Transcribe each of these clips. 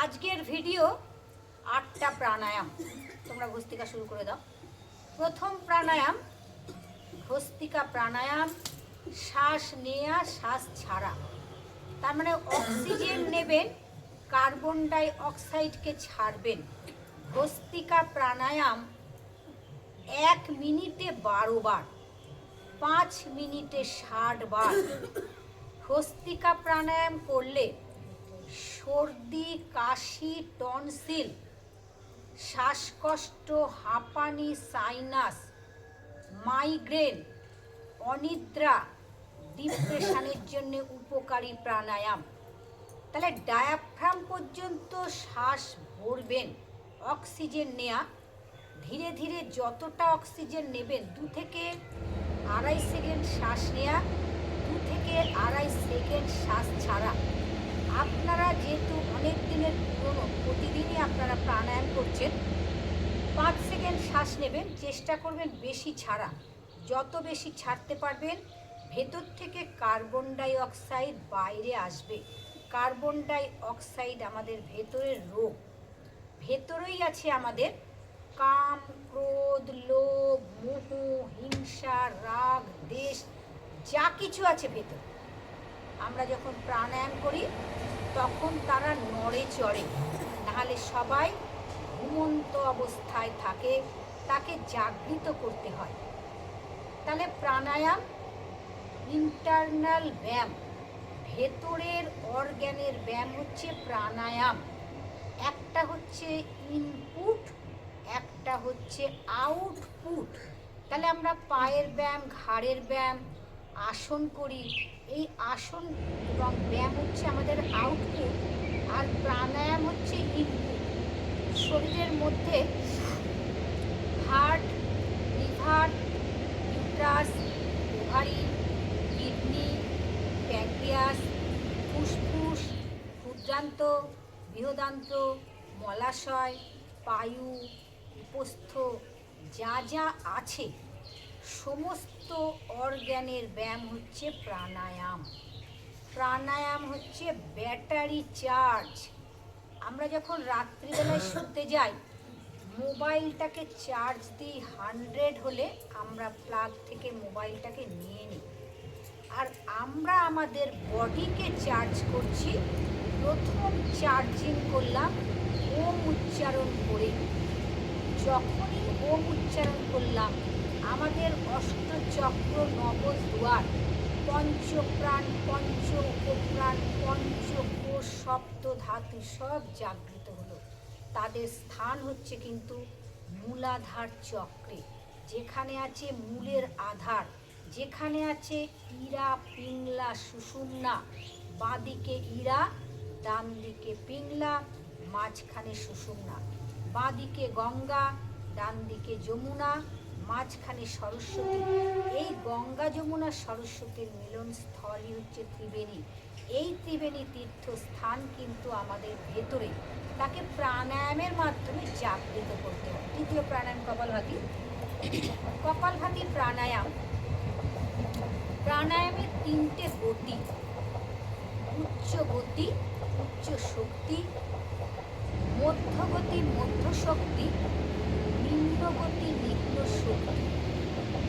আজকের ভিডিও 8টা প্রাণায়াম। তোমরা ভস্ত্রিকা শুরু করে দাও। প্রথম প্রাণায়াম ভস্ত্রিকা প্রাণায়াম, শ্বাস নেয়া শ্বাস ছাড়া। তার মানে অক্সিজেন নেবেন, কার্বন ডাই অক্সাইডকে ছাড়বেন। ভস্ত্রিকা প্রাণায়াম 1 মিনিটে 12 বার, 5 মিনিটে 60 বার। ভস্ত্রিকা প্রাণায়াম করলে সর্দি, কাশি, টনসিল, শ্বাসকষ্ট, হাঁপানি, সাইনাস, মাইগ্রেন, অনিদ্রা, ডিপ্রেশনের জন্য উপকারী প্রাণায়াম। তাহলে ডায়াফ্রাম পর্যন্ত শ্বাস ভরবেন, অক্সিজেন নেয়া। ধীরে ধীরে যতটা অক্সিজেন নেবেন, 2 থেকে 2.5 সেকেন্ড শ্বাস নেয়া, 2 থেকে 2.5 সেকেন্ড শ্বাস ছাড়া। আপনারা যেহেতু অনেক দিনের পুরনো, প্রতিদিনই আপনারা প্রাণায়াম করছেন, 5 সেকেন্ড শ্বাস নেবেন, চেষ্টা করবেন বেশি ছাড়া। যত বেশি ছাড়তে পারবেন, ভেতর থেকে কার্বন ডাই অক্সাইড বাইরে আসবে। কার্বন ডাই অক্সাইড আমাদের ভেতরের রোগ। ভেতরেই আছে আমাদের কাম, ক্রোধ, লোভ, মোহ, হিংসা, রাগ, দ্বেষ, যা কিছু আছে ভেতরে। আমরা যখন প্রাণায়াম করি তখন তারা নড়ে চড়ে, নাহলে সবাই ঘুমন্ত অবস্থায় থাকে, তাকে জাগৃত করতে হয়। তাহলে প্রাণায়াম ইন্টারনাল ব্যায়াম, ভেতরের অর্গ্যানের ব্যায়াম হচ্ছে প্রাণায়াম। একটা হচ্ছে ইনপুট, একটা হচ্ছে আউটপুট। তাহলে আমরা পায়ের ব্যায়াম, ঘাড়ের ব্যায়াম, আসন করি। এই আসন এবং ব্যায়াম হচ্ছে আমাদের আউটপুট, আর প্রাণায়াম হচ্ছে ইনপুট। শরীরের মধ্যে heart, liver, uterus, ovary, kidney, pancreas, ফুসফুস, ক্ষুদ্রান্ত, বৃহদান্ত্র, মলাশয়, পায়ু, উপস্থ, যা যা আছে সমস্ত অর্গ্যানের ব্যায়াম হচ্ছে প্রাণায়াম। প্রাণায়াম হচ্ছে ব্যাটারি চার্জ। আমরা যখন রাত্রিবেলায় শুতে যাই, মোবাইলটাকে চার্জ দিই 100 হলে, আমরা প্লাগ থেকে মোবাইলটাকে নিয়ে নিই। আর আমরা আমাদের বডিকে চার্জ করছি। প্রথম চার্জিং করলাম ওম উচ্চারণ করে। যখনই ওম উচ্চারণ করলাম, আমাদের অষ্টচক্র, নবদ্বার, পঞ্চপ্রাণ, পঞ্চ উপপ্রাণ, পঞ্চকোষ, সপ্ত ধাতু সব জাগৃত হলো। তাদের স্থান হচ্ছে কিন্তু মূলাধার চক্রে, যেখানে আছে মূলের আধার, যেখানে আছে ইরা, পিংলা, সুষুম্না। বাঁদিকে ইরা, ডান দিকে পিংলা, মাঝখানে সুষুম্না। বাঁদিকে গঙ্গা, ডান দিকে যমুনা, মাঝখানে সরস্বতী। এই গঙ্গা, যমুনা, সরস্বতীর মিলন স্থলই হচ্ছে ত্রিবেণী। এই ত্রিবেণী তীর্থস্থান কিন্তু আমাদের ভেতরে, তাকে প্রাণায়ামের মাধ্যমে জাগৃত করতে হয়। তৃতীয় প্রাণায়াম কপালভাতি। কপালভাতি প্রাণায়াম, প্রাণায়ামের 3টে গতি: উচ্চ গতি, উচ্চ শক্তি, মধ্যগতি, মধ্য শক্তি, নিম্নগতি, নিম্ন শক্তি।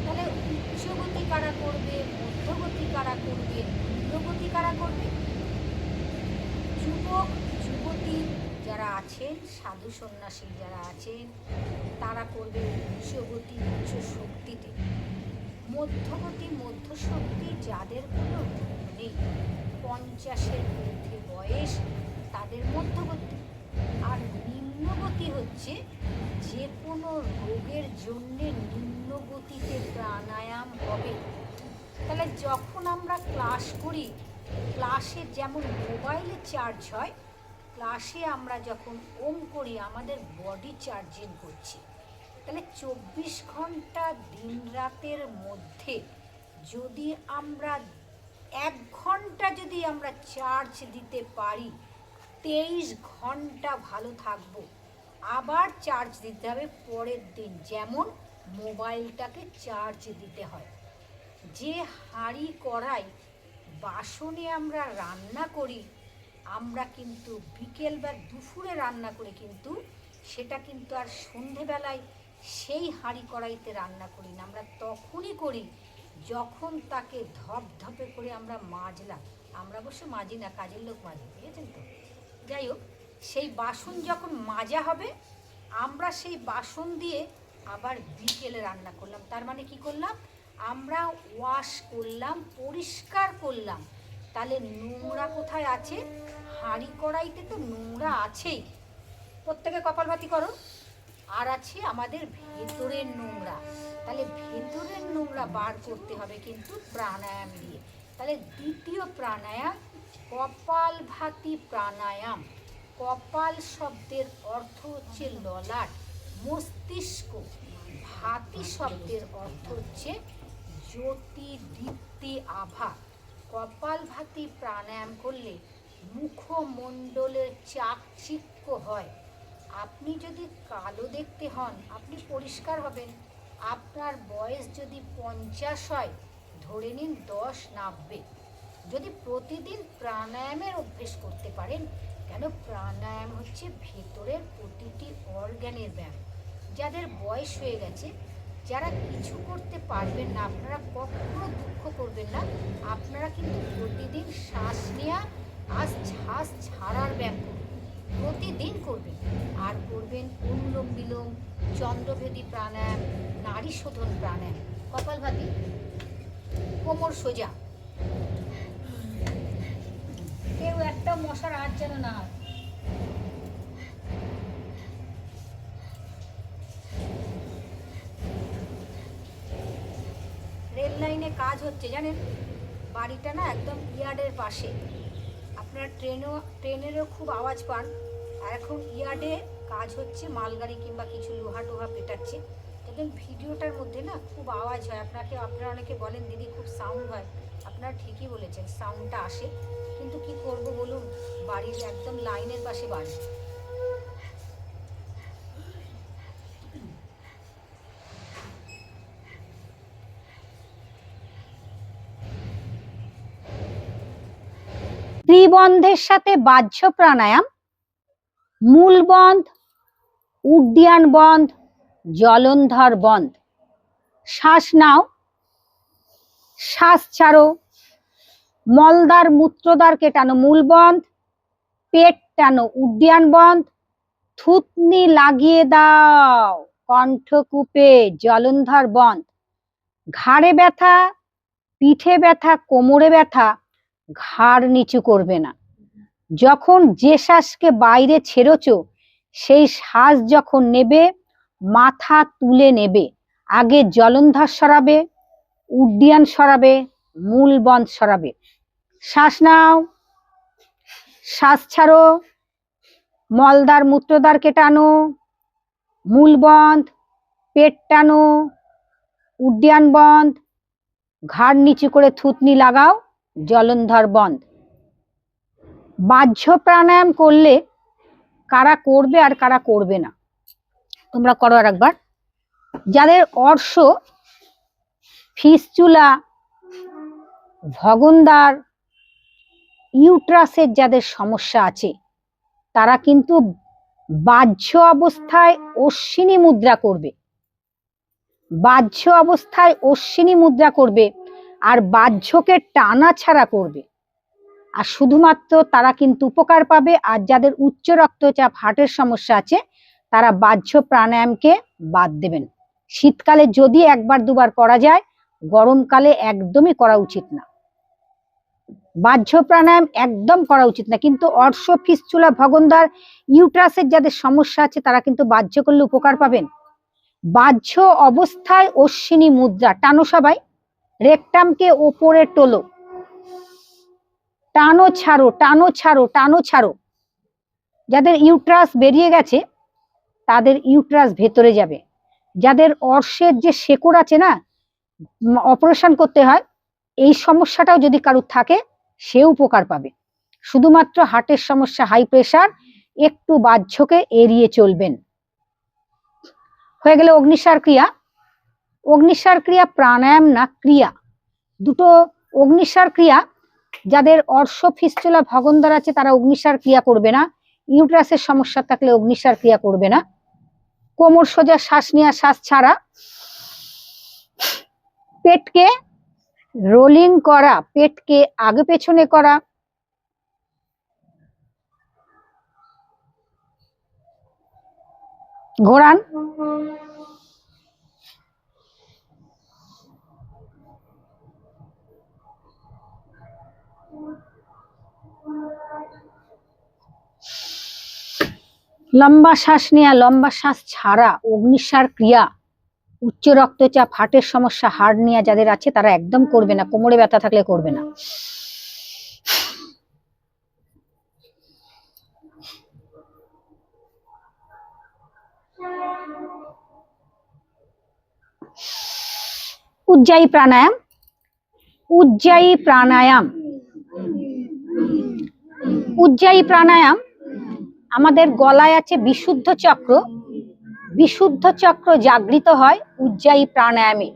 তাহলে উচ্চগতি কারা করবে, মধ্যগতি কারা করবে, নিম্নগতি কারা করবে? যুবক যুবতী যারা আছেন, সাধু সন্ন্যাসী যারা আছেন, তারা করবে উচ্চগতি, উচ্চ শক্তিতে। মধ্যগতি, মধ্য শক্তি যাদের কোনো রোগ নেই, 50-এর মধ্যে বয়স, তাদের মধ্যগতি। আর নিম্নগতি হচ্ছে যে কোনো রোগের জন্যে নিম্নগতিতে প্রাণায়াম হবে। তাহলে যখন আমরা ক্লাস করি, ক্লাসে যেমন মোবাইলে চার্জ হয়, ক্লাসে আমরা যখন ওম করি আমাদের বডি চার্জিং করছি। তাহলে 24 ঘন্টা দিন রাতের মধ্যে যদি আমরা 1 ঘন্টা যদি আমরা চার্জ দিতে পারি, 23 ঘন্টা ভালো থাকবো। আবার চার্জ দিতে হবে পরের দিন, যেমন মোবাইলটাকে চার্জ দিতে হয়। যে হাঁড়ি কড়াই বাসনে আমরা রান্না করি, আমরা কিন্তু বিকেল বা দুপুরে রান্না করে কিন্তু সেটা কিন্তু আর সন্ধেবেলায় সেই হাঁড়ি কড়াইতে রান্না করি না, আমরা তখনই করি যখন তাকে ধপধপে করে আমরা মাজলাম। আমরা অবশ্য মাজি না, কাজের লোক মাজি, বুঝেছেন তো। যাই হোক, সেই বাসন যখন মাজা হবে আমরা সেই বাসন দিয়ে আবার বিকেলে রান্না করলাম। তার মানে কি করলাম, আমরা ওয়াশ করলাম, পরিষ্কার করলাম। তাহলে নোংরা কোথায় আছে? হাঁড়ি কড়াইতে তো নোংরা আছেই। প্রত্যেকে কপালভাতি করো। আর আছে আমাদের ভেতরের নোংরা। তাহলে ভেতরের নোংরা বার করতে হবে কিন্তু প্রাণায়াম দিয়ে। তাহলে দ্বিতীয় প্রাণায়াম কপালভাতি প্রাণায়াম। কপাল শব্দের অর্থ হচ্ছে ললাট, মস্তিষ্ক। ভাতি শব্দের অর্থ হচ্ছে জ্যোতি, দীপ্তি, আভা। কপালভাতি প্রাণায়াম করলে মুখমণ্ডলের চাকচিক্য হয়। আপনি যদি কালো দেখতে হন আপনি পরিষ্কার হবেন। আপনার বয়স যদি 50 হয়, ধরে নিন 10 নামবে। যদি প্রতিদিন প্রাণায়ামের অভ্যেস করতে পারেন, কেন প্রাণায়াম হচ্ছে ভেতরের প্রতিটি অর্গানের ব্যায়াম। যাদের বয়স হয়ে গেছে, যারা কিছু করতে পারবেন না, আপনারা কখনো দুঃখ করবেন না। আপনারা কিন্তু প্রতিদিন শ্বাস নেওয়া আর শ্বাস ছাড়ার ব্যায়াম করবেন, প্রতিদিন করবেন। আর করবেন অনুলোম বিলোম, চন্দ্রভেদী প্রাণায়াম, নাড়ি শোধন প্রাণায়াম। কপালভাতি, কোমর সোজা, কেউ একটা মশার হাত যেন না হয়। রেল লাইনে কাজ হচ্ছে জানেন, বাড়িটা না একদম ইয়ার্ডের পাশে। আপনারা ট্রেনেরও খুব আওয়াজ পান। আর এখন ইয়ার্ডে কাজ হচ্ছে, মালগাড়ি কিংবা কিছু লোহা টোহা পেটাচ্ছে। তখন ভিডিওটার মধ্যে না খুব আওয়াজ হয়। আপনারা অনেকে বলেন দিদি খুব সাউন্ড হয়। আপনারা ঠিকই বলেছেন, সাউন্ডটা আসে। কিন্তু কি করব বলুন, বাড়ির একদম লাইনের পাশে বাড়ি। ত্রিবন্ধের সাথে বাহ্য প্রাণায়াম, মূল বন্ধ, উড্ডিয়ান বন্ধ, জলন্ধর বন্ধ। শ্বাস নাও, শ্বাস ছাড়ো, মলদ্বার মূত্রদ্বার টানো, মূল বন্ধ, পেট টানো, উড্ডিয়ান বন্ধ, থুতনি লাগিয়ে দাও কণ্ঠকূপে, জলন্ধর বন্ধ। ঘাড়ে ব্যথা, পিঠে ব্যথা, কোমরে ব্যথা, ঘাড় নিচু করবে না। যখন যে শ্বাসকে বাইরে ছেড়েছো সেই শ্বাস যখন নেবে মাথা তুলে নেবে। আগে জলন্ধর সরাবে, উড্ডিয়ান সরাবে, মূল বন্ধ সরাবে। শ্বাস নাও, শ্বাস ছাড়ো, মলদ্বার মূত্রদ্বার টানো, মূল বন্ধ, পেট টানো, উড্ডিয়ান বন্ধ, ঘাড় নিচু করে থুতনি লাগাও, জলন্ধর বন্ধ। বাহ্য প্রাণায়াম করলে কারা করবে আর কারা করবে না তোমরা করো আর একবার। যাদের অর্শ, ফিস্চুলা, ভগন্দার, ইউট্রাসের যাদের সমস্যা আছে তারা কিন্তু বাহ্য অবস্থায় অশ্বিনী মুদ্রা করবে। বাহ্য অবস্থায় অশ্বিনী মুদ্রা করবে আর বাহ্যকে টানা ছাড়া করবে। আর শুধুমাত্র তারা কিন্তু উপকার পাবে। আর যাদের উচ্চ রক্তচাপ, হার্টের সমস্যা আছে তারা বাহ্য প্রাণায়ামকে বাদ দেবেন। শীতকালে যদি একবার দুবার করা যায়, গরমকালে একদমই করা উচিত না। বাহ্য প্রাণায়াম একদম করা উচিত না। কিন্তু অর্শ, ফিস্চুলা, ভগন্দার, ইউট্রাসের যাদের সমস্যা আছে তারা কিন্তু বাহ্য করলে উপকার পাবেন। বাহ্য অবস্থায় অশ্বিনী মুদ্রা টানো সবাই, রেকটামকে ওপরে তোলো, টানো ছাড়ো, টানো ছাড়ো, টানো ছাড়ো। যাদের ইউট্রাস বেরিয়ে গেছে তাদের ইউট্রাস ভেতরে যাবে। যাদের অর্শের যে শেকড় আছে না, অপারেশন করতে হয়, এই সমস্যাটাও যদি কারোর থাকে সে উপকার পাবে। শুধুমাত্র হার্টের সমস্যা, হাই প্রেশার, একটু বাহ্যকে এড়িয়ে চলবেন। হয়ে গেল অগ্নিসার ক্রিয়া। অগ্নিসার ক্রিয়া প্রাণায়াম না, ক্রিয়া দুটো। অগ্নিসার ক্রিয়া যাদের অর্শ ফিস্টুলা ভগন্দর আছে তারা অগ্নিসার ক্রিয়া করবে না, ইউট্রাসের সমস্যা থাকলে অগ্নিসার ক্রিয়া করবে না। কোমর সোজা, শ্বাস নেওয়া শ্বাস ছাড়া, পেটকে রোলিং করা, পেটকে আগে পেছনে করা, ঘোরান। লম্বা শ্বাস নেওয়া, লম্বা শ্বাস ছাড়া, অগ্নিসার ক্রিয়া, উচ্চ রক্তচাপ, হার্টের সমস্যা, হার্ট নিয়ে যাদের আছে তারা একদম করবে না, কোমরে ব্যথা থাকলে করবে না। উজ্জায়ী প্রাণায়াম, উজ্জায়ী প্রাণায়াম, উজ্জায়ী প্রাণায়াম। আমাদের গলায় আছে বিশুদ্ধ চক্র, বিশুদ্ধ চক্র জাগৃত হয় উজ্জায়ী প্রাণায়ামে।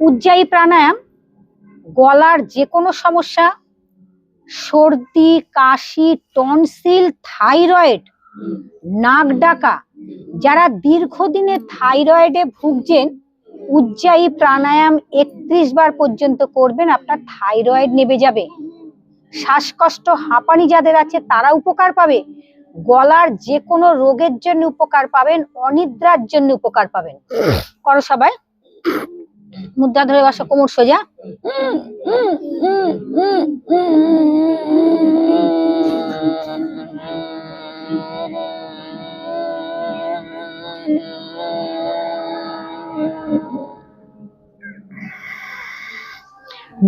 উজ্জায়ী প্রাণায়াম গলার যে কোনো সমস্যা, সর্দি, কাশি, টনসিল, থাইরয়েড, নাক ডাকা, যারা দীর্ঘদিনে থাইরয়েডে ভুগছেন উজ্জায়ী প্রাণায়াম 31 বার পর্যন্ত করবেন, আপনার থাইরয়েড নেমে যাবে। শ্বাসকষ্ট, হাঁপানি যাদের আছে তারা উপকার পাবে, গলার যে কোনো রোগের জন্য উপকার পাবেন, অনিদ্রার জন্য উপকার পাবেন। করো সবাই, মুদ্রা ধরে বসো, কোমর সোজা।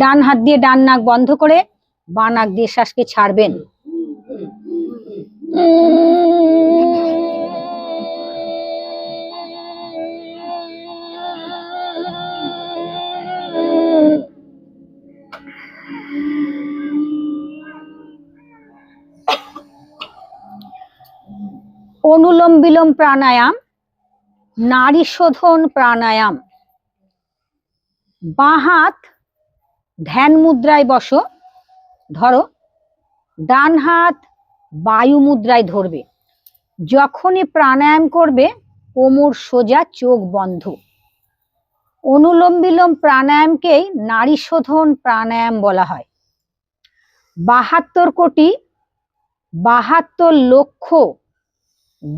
ডান হাত দিয়ে ডান নাক বন্ধ করে বাঁ নাক দিয়ে শ্বাসকে ছাড়বেন। অনুলোম বিলোম প্রাণায়াম, নাড়ি শোধন প্রাণায়াম। বাঁ হাত ধ্যান মুদ্রায় বসো, ধরো, ডান হাত বায়ু মুদ্রায় ধরবে। যখনই প্রাণায়াম করবে কোমর সোজা, চোখ বন্ধ। অনুলোম বিলোম প্রাণায়ামকেই নাড়ি শোধন প্রাণায়াম বলা হয়। 72 কোটি 72 লক্ষ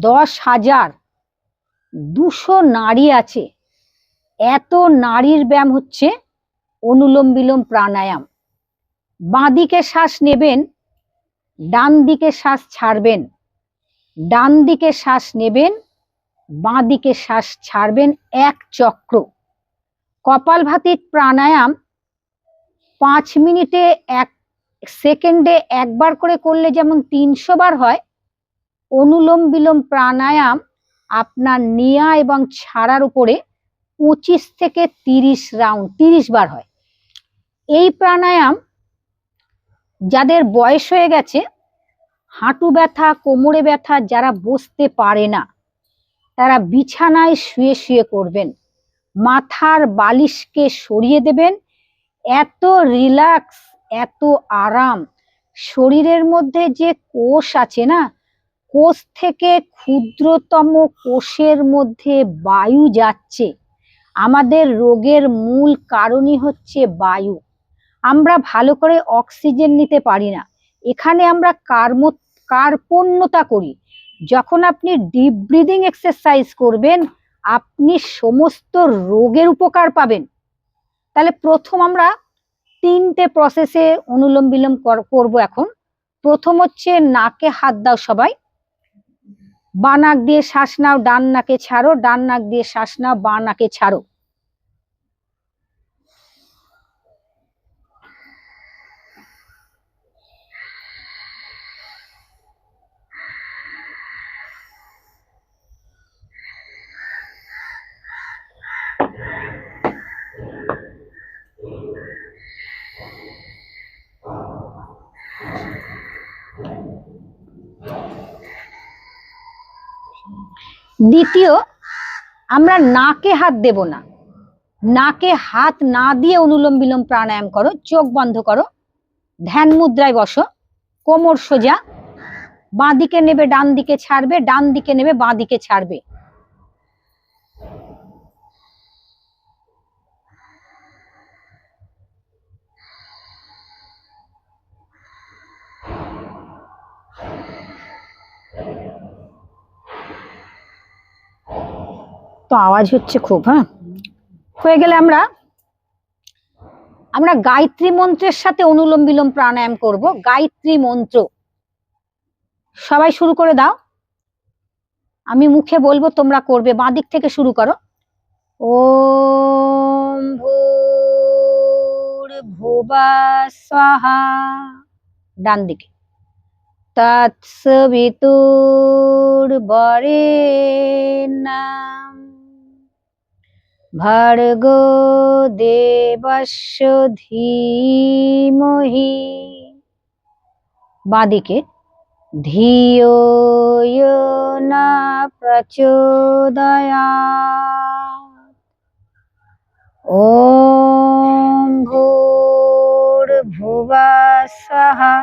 10,200 নাড়ি আছে, এত নাড়ির ব্যায়াম হচ্ছে অনুলোম বিলোম প্রাণায়াম। বাঁ দিকে শ্বাস নেবেন, ডান দিকে শ্বাস ছাড়বেন, ডান দিকে শ্বাস নেবেন, বাঁ দিকে শ্বাস ছাড়বেন, এক চক্র। কপালভাতি প্রাণায়াম 5 মিনিটে 1 সেকেন্ডে একবার করে করলে যেমন 300 বার হয়, অনুলোম বিলোম প্রাণায়াম আপনার নেওয়া এবং ছাড়ার উপরে 25 থেকে 30 রাউন্ড 30 বার হয়। এই প্রাণায়াম যাদের বয়স হয়ে গেছে, হাঁটু ব্যথা, কোমরে ব্যথা, যারা বসতে পারে না তারা বিছানায় শুয়ে শুয়ে করবেন। মাথার বালিশকে সরিয়ে দেবেন, এত রিল্যাক্স, এত আরাম। শরীরের মধ্যে যে কোষ আছে না, কোষ থেকে ক্ষুদ্রতম কোষের মধ্যে বায়ু যাচ্ছে। আমাদের রোগের মূল কারণই হচ্ছে বায়ু। আমরা ভালো করে অক্সিজেন নিতে পারি না, এখানে আমরা কার্পণ্যতা করি। যখন আপনি ডিপ ব্রিদিং এক্সারসাইজ করবেন আপনি সমস্ত রোগের উপকার পাবেন। তাহলে প্রথম আমরা 3টে প্রসেসে অনুলোম বিলোম করব। এখন প্রথম হচ্ছে নাকে হাত দাও সবাই, বাঁ নাক দিয়ে শ্বাস নাও, ডান নাকে ছাড়ো, ডান নাক দিয়ে শ্বাস নাও, বাঁ নাকে ছাড়ো। দ্বিতীয়, আমরা নাকে হাত দেব না, নাকে হাত না দিয়ে অনুলোম বিলোম প্রাণায়াম করো, চোখ বন্ধ করো, ধ্যান মুদ্রায় বসো, কোমর সোজা, বাঁ দিকে নেবে ডান দিকে ছাড়বে, ডান দিকে নেবে বাঁ দিকে ছাড়বে। তো আওয়াজ হচ্ছে খুব, হ্যাঁ হয়ে গেলে আমরা গায়ত্রী মন্ত্রের সাথে অনুলোম বিলোম প্রাণায়াম করব। গায়ত্রী মন্ত্র সবাই শুরু করে দাও, আমি মুখে বলবো তোমরা করবে। বাঁ দিক থেকে শুরু করো। ওম ভূর্ভুবঃ স্বাহা, ডান দিকে। তৎসবিতুর্বরেণ্যং ভর্গো দেবস্য ধীমহি, বাঁদিকে ধিয়ো ইয়ো ন প্রচোদয়াৎ। ওম ভূর্ভুবঃ স্বাহা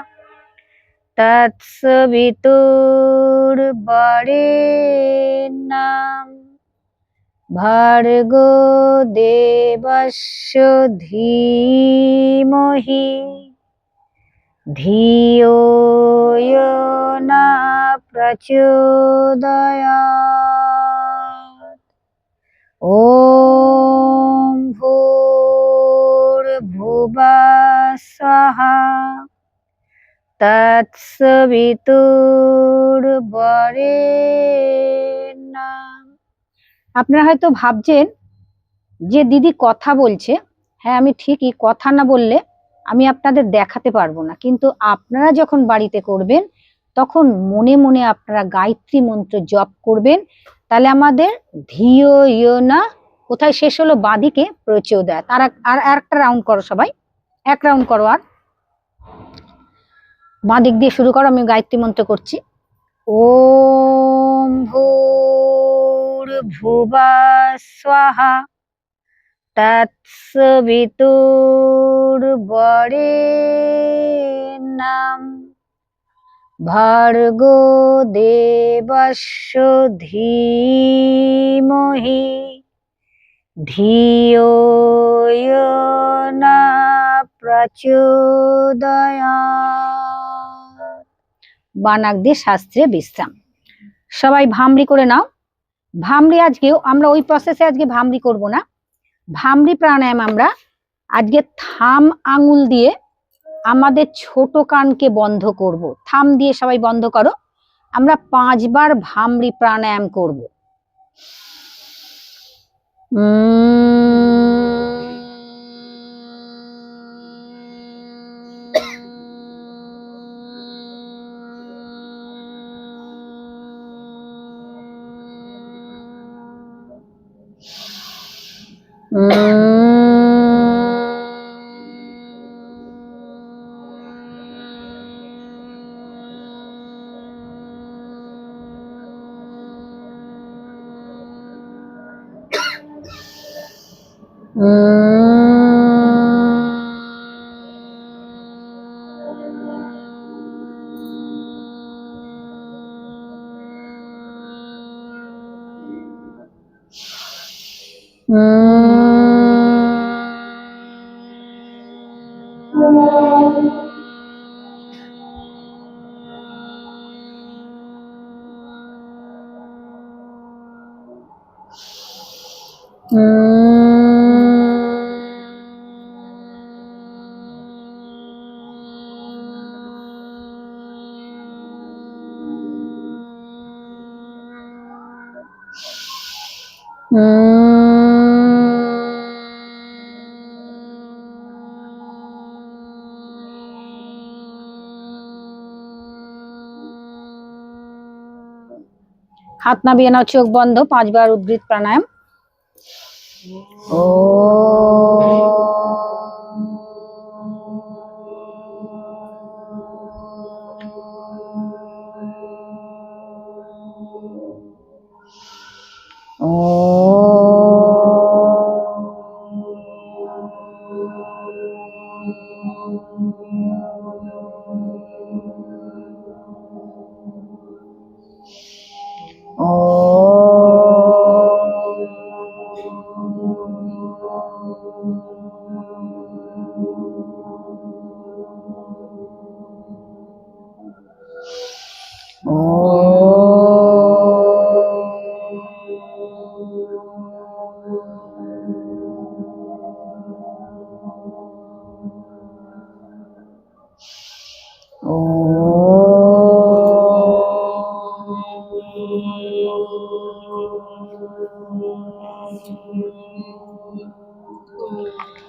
তৎসবিতুর্বরেণ্যং ভর্গো দেবস্য ধীমহি ধিয়ো ইয়ো ন প্রচোদয়াৎ। ওম ভূর্ভুবঃ স্বাহা তৎসবিতুর্বরেণ্যং। আপনারা হয়তো ভাবছেন যে দিদি কথা বলছে, হ্যাঁ আমি ঠিকই, কথা না বললে আমি আপনাদের দেখাতে পারবো না, কিন্তু আপনারা যখন বাড়িতে করবেন তখন মনে মনে আপনারা গায়ত্রী মন্ত্র জপ করবেন। তাহলে আমাদের ধিয়ো ইয়ো না কোথায় শেষ হলো, বাঁদিকে প্রচোদয়াৎ। আর একটা রাউন্ড করো সবাই, এক রাউন্ড করো, আর বাঁ দিক দিয়ে শুরু করো, আমি গায়ত্রী মন্ত্র করছি। ওম ভূর্ভুবঃ স্বাহা তৎসবিতুর্বরেণ্যং ভর্গো দেবস্য ধীমহি ধিয়ো ইয়ো ন প্রচোদয়াৎ। বানাক দিয়ে শাস্ত্রে বিশ্রাম। সবাই ভামরি করে নাও। ভামরি আজকেও আমরা ওই প্রসেসে আজকে ভামরি করব না। ভামরি প্রাণায়াম আমরা আজকে থাম আঙুল দিয়ে আমাদের ছোট কানকে বন্ধ করব। থাম দিয়ে সবাই বন্ধ করো। আমরা 5 বার ভামরি প্রাণায়াম করব। হাত নামিয়ে নাও, চোখ বন্ধ, 5 বার উদ্গৃত প্রাণায়াম। ও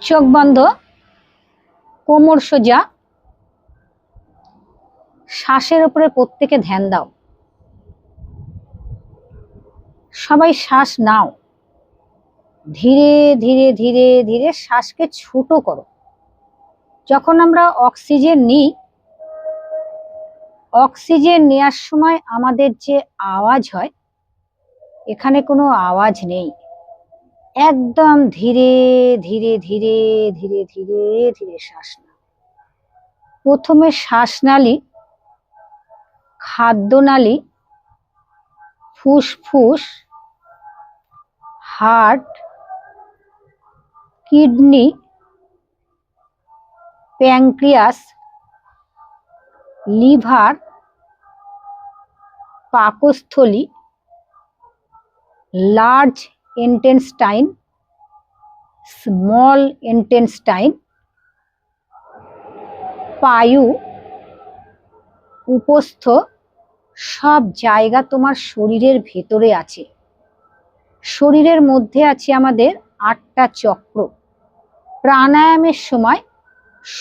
চোখ বন্ধ, কোমর সোজা, শ্বাসের উপরে প্রত্যেকে ধ্যান দাও। সবাই শ্বাস নাও, ধীরে ধীরে ধীরে ধীরে শ্বাসকে ছোট করো। যখন আমরা অক্সিজেন নিই, অক্সিজেন নেওয়ার সময় আমাদের যে আওয়াজ হয়, এখানে কোনো আওয়াজ নেই। একদম ধীরে ধীরে ধীরে ধীরে ধীরে ধীরে শ্বাস নাও। প্রথমে শ্বাসনালী, খাদ্যনালী, ফুসফুস, হার্ট, কিডনি, প্যাঙ্ক্রিয়াস, লিভার, পাকস্থলী, লার্জ ইন্টেস্টাইন, স্মল ইন্টেস্টাইন, পায়ু, উপস্থ, সব জায়গা তোমার শরীরের ভেতরে আছে। শরীরের মধ্যে আছে আমাদের 8টা চক্র। প্রাণায়ামের সময়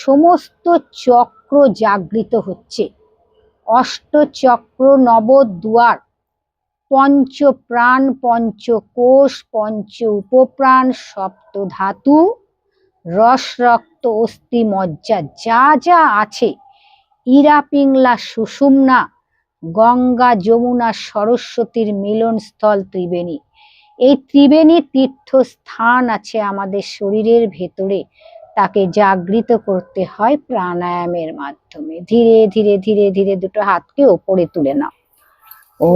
সমস্ত চক্র জাগৃত হচ্ছে। অষ্টচক্র, নবদুয়ার, পঞ্চপ্রাণ, পঞ্চকোষ, পঞ্চ উপপ্রাণ, সপ্ত ধাতু, রস, রক্ত, অস্থি, মজ্জা, যা যা আছে, ইরা, পিংলা, সুষুম্না, গঙ্গা, যমুনা, সরস্বতীর মিলনস্থল ত্রিবেণী। এই ত্রিবেণী তীর্থস্থান আছে আমাদের শরীরের ভেতরে। তাকে জাগৃত করতে হয় প্রাণায়ামের মাধ্যমে। ধীরে ধীরে ধীরে ধীরে দুটো হাতকে ওপরে তুলে নাও। ও